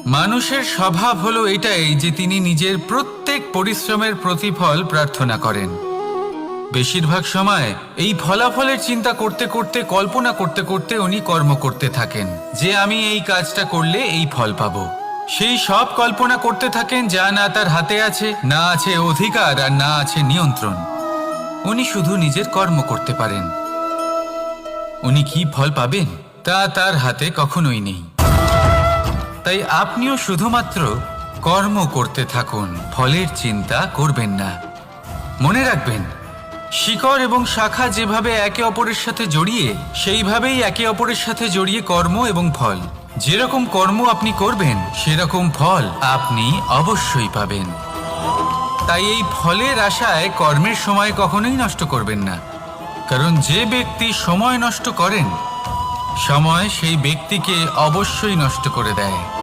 মানুষের স্বভাব হলো এটাই যে তিনি নিজের প্রত্যেক পরিশ্রমের প্রতিফল প্রার্থনা করেন। বেশিরভাগ সময় এই ফলাফলের চিন্তা করতে করতে, কল্পনা করতে করতে উনি কর্ম করতে থাকেন যে আমি এই কাজটা করলে এই ফল পাবো। সেই সব কল্পনা করতে থাকেন যা না তার হাতে আছে, না আছে অধিকার, আর না আছে নিয়ন্ত্রণ। উনি শুধু নিজের কর্ম করতে পারেন। উনি কি ফল পাবেন তা তার হাতে কখনোই নেই। তাই আপনিও শুধুমাত্র কর্ম করতে থাকুন, ফলের চিন্তা করবেন না। মনে রাখবেন, শিকড় এবং শাখা যেভাবে একে অপরের সাথে জড়িয়ে, সেইভাবেই একে অপরের সাথে জড়িয়ে কর্ম এবং ফল। যেরকম কর্ম আপনি করবেন সেরকম ফল আপনি অবশ্যই পাবেন। তাই এই ফলের আশায় কর্মের সময় কখনোই নষ্ট করবেন না, কারণ যে ব্যক্তি সময় নষ্ট করেন, সময় সেই ব্যক্তিকে অবশ্যই নষ্ট করে দেয়।